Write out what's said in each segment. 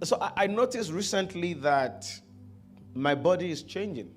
So I noticed recently that my body is changing.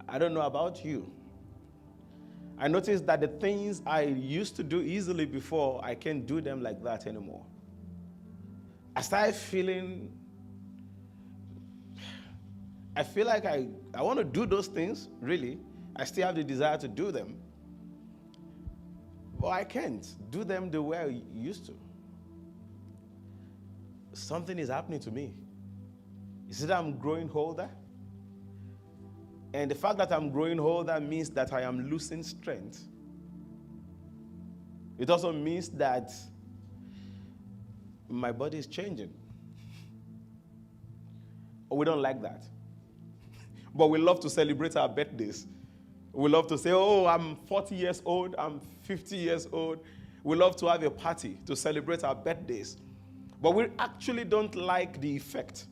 I don't know about you. I noticed that the things I used to do easily before, I can't do them like that anymore. I started feeling, I feel like I want to do those things, really. I still have the desire to do them. But I can't do them the way I used to. Something is happening to me. Is it that I'm growing older? And the fact that I'm growing older means that I am losing strength. It also means that my body is changing. We don't like that. But we love to celebrate our birthdays. We love to say, oh, I'm 40 years old, I'm 50 years old. We love to have a party to celebrate our birthdays. But we actually don't like the effect.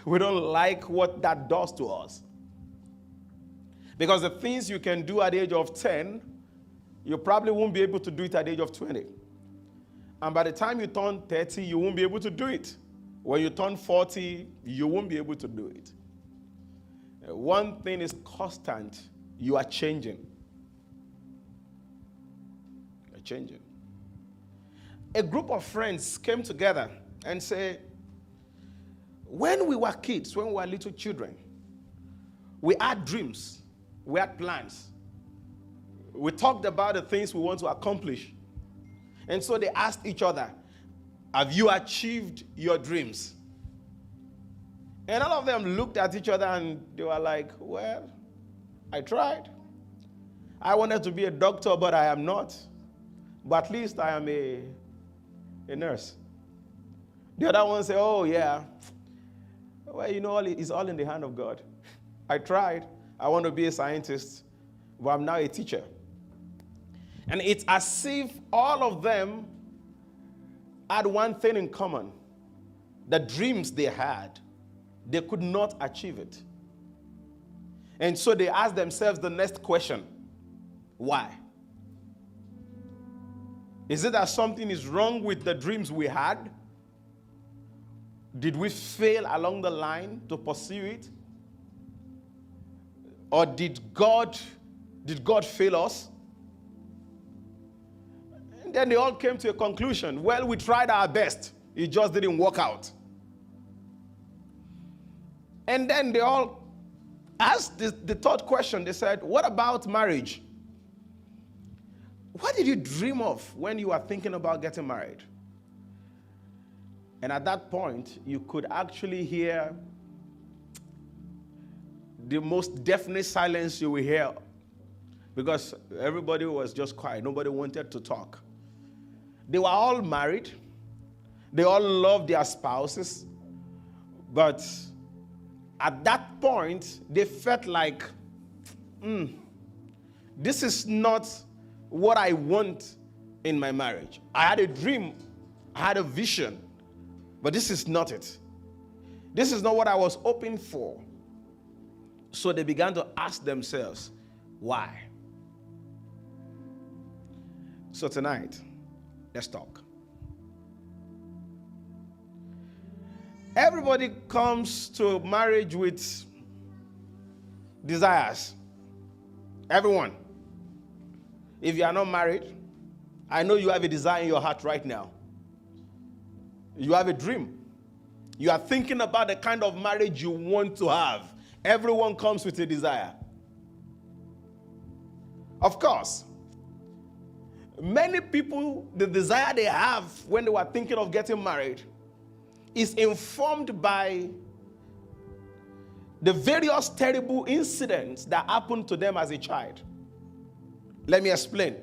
We don't like what that does to us. Because the things you can do at the age of 10, you probably won't be able to do it at the age of 20. And by the time you turn 30, you won't be able to do it. When you turn 40, you won't be able to do it. One thing is constant. You are changing. You're changing. A group of friends came together and said, when we were kids, when we were little children, we had dreams, we had plans. We talked about the things we want to accomplish. And so they asked each other, have you achieved your dreams? And all of them looked at each other and they were like, well, I tried. I wanted to be a doctor, but I am not. But at least I am a nurse. The other one said, oh, yeah. Well, you know, it's all in the hand of God. I tried. I want to be a scientist, but I'm now a teacher. And it's as if all of them had one thing in common. The dreams they had, they could not achieve it. And so they asked themselves the next question. Why? Is it that something is wrong with the dreams we had? Did we fail along the line to pursue it? Or did God fail us? And then they all came to a conclusion. Well, we tried our best. It just didn't work out. And then they all asked the third question. They said, what about marriage? What did you dream of when you were thinking about getting married? And at that point, you could actually hear the most deafening silence you will hear, because everybody was just quiet. Nobody wanted to talk. They were all married. They all loved their spouses. But at that point, they felt like, this is not what I want in my marriage. I had a dream. I had a vision. But this is not it. This is not what I was hoping for. So they began to ask themselves, why? So tonight, let's talk. Everybody comes to marriage with desires. Everyone. If you are not married, I know you have a desire in your heart right now. You have a dream. You are thinking about the kind of marriage you want to have. Everyone comes with a desire. Of course, many people, the desire they have when they were thinking of getting married is informed by the various terrible incidents that happened to them as a child. Let me explain.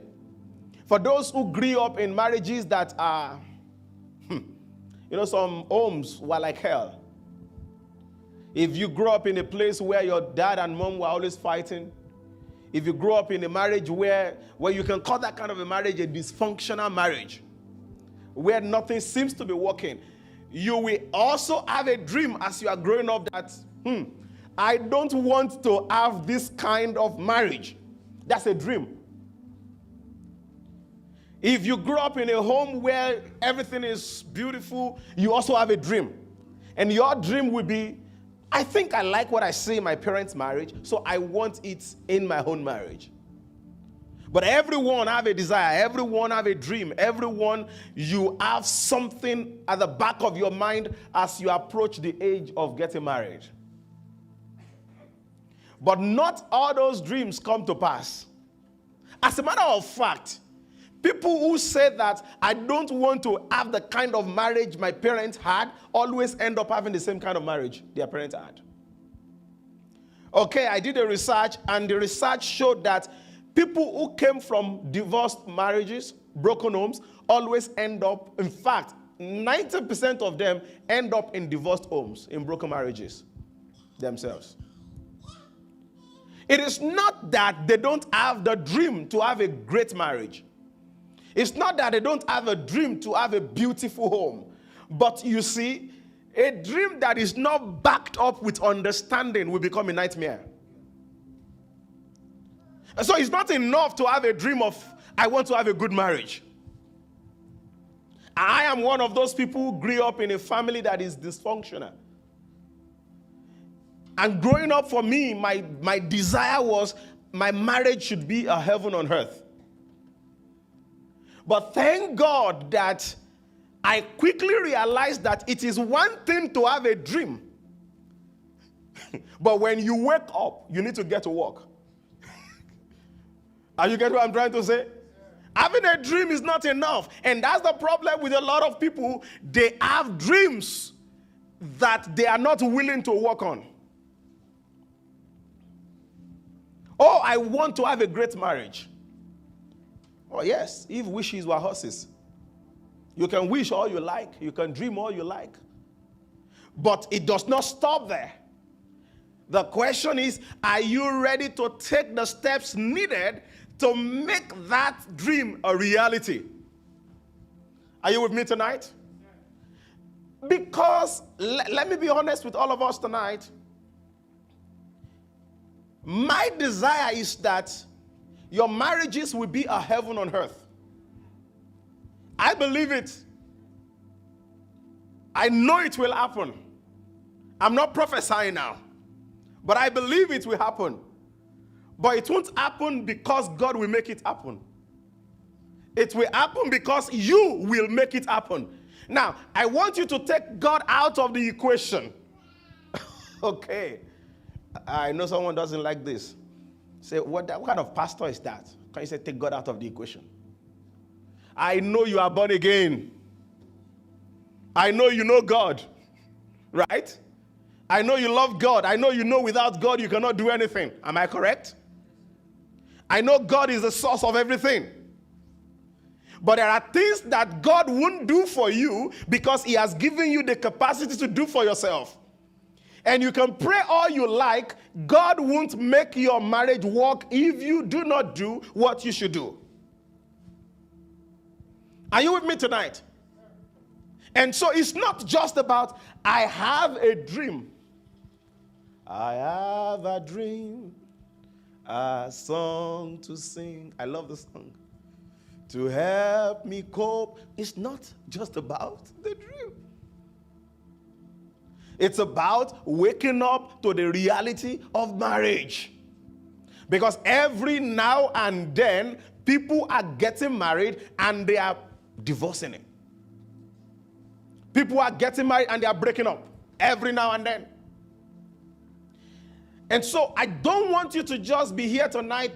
For those who grew up in marriages that are, some homes were like hell. If you grew up in a place where your dad and mom were always fighting, if you grew up in a marriage where you can call that kind of a marriage a dysfunctional marriage, where nothing seems to be working, you will also have a dream as you are growing up that, I don't want to have this kind of marriage. That's a dream. If you grew up in a home where everything is beautiful, you also have a dream. And your dream will be, I think I like what I see in my parents' marriage, so I want it in my own marriage. But everyone have a desire, everyone have a dream, everyone, you have something at the back of your mind as you approach the age of getting married. But not all those dreams come to pass. As a matter of fact, people who say that I don't want to have the kind of marriage my parents had always end up having the same kind of marriage their parents had. Okay, I did a research, and the research showed that people who came from divorced marriages, broken homes, always end up, in fact, 90% of them end up in divorced homes, in broken marriages themselves. It is not that they don't have the dream to have a great marriage. It's not that they don't have a dream to have a beautiful home. But you see, a dream that is not backed up with understanding will become a nightmare. And so it's not enough to have a dream of, I want to have a good marriage. I am one of those people who grew up in a family that is dysfunctional. And growing up for me, my desire was my marriage should be a heaven on earth. But thank God that I quickly realized that it is one thing to have a dream. But when you wake up, you need to get to work. Are you getting what I'm trying to say? Having a dream is not enough. And that's the problem with a lot of people. They have dreams that they are not willing to work on. Oh, I want to have a great marriage. Oh, yes, if wishes were horses. You can wish all you like. You can dream all you like. But it does not stop there. The question is, are you ready to take the steps needed to make that dream a reality? Are you with me tonight? Because, let me be honest with all of us tonight. My desire is that your marriages will be a heaven on earth. I believe it. I know it will happen. I'm not prophesying now, but I believe it will happen. But it won't happen because God will make it happen. It will happen because you will make it happen. Now, I want you to take God out of the equation. Okay. I know someone doesn't like this. Say, what kind of pastor is that? Can you say, take God out of the equation? I know you are born again. I know you know God. Right? I know you love God. I know you know without God you cannot do anything. Am I correct? I know God is the source of everything. But there are things that God won't do for you because he has given you the capacity to do for yourself. And you can pray all you like, God won't make your marriage work if you do not do what you should do. Are you with me tonight? And so it's not just about, I have a dream. I have a dream, a song to sing. I love the song. To help me cope. It's not just about the dream. It's about waking up to the reality of marriage. Because every now and then, people are getting married and they are divorcing it. People are getting married and they are breaking up every now and then. And so I don't want you to just be here tonight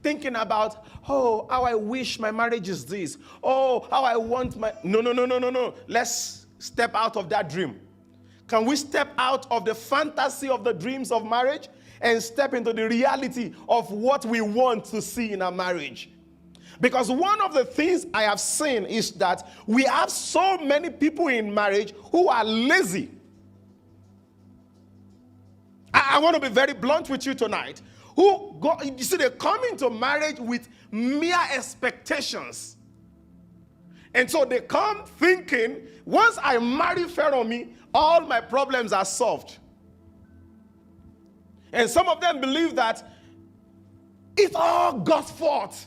thinking about, oh, how I wish my marriage is this. Oh, how I want my... No. Let's step out of that dream. Can we step out of the fantasy of the dreams of marriage and step into the reality of what we want to see in our marriage? Because one of the things I have seen is that we have so many people in marriage who are lazy. I want to be very blunt with you tonight. You see, they come into marriage with mere expectations. And so they come thinking, once I marry Feromi, all my problems are solved. And some of them believe that it's all God's fault.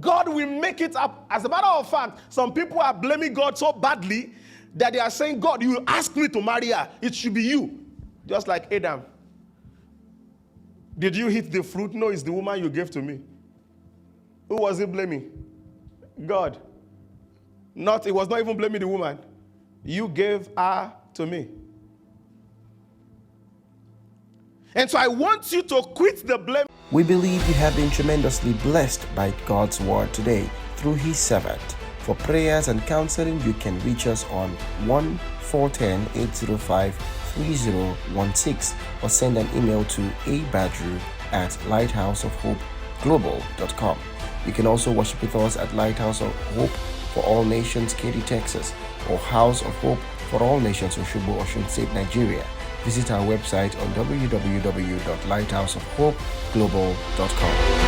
God will make it up. As a matter of fact, some people are blaming God so badly that they are saying, God, you asked me to marry her. It should be you. Just like Adam. Did you eat the fruit? No, it's the woman you gave to me. Who was he blaming? God. It was not even blaming the woman. You gave her to me. And so I want you to quit the blame. We believe you have been tremendously blessed by God's word today through his servant. For prayers and counseling, you can reach us on 1-410-805-3016 or send an email to abadru@lighthouseofhopeglobal.com. You can also worship with us at Lighthouse of Hope for All Nations, Katy, Texas, or House of Hope for All Nations, Oshobo, Osun State, Nigeria. Visit our website on www.lighthouseofhopeglobal.com.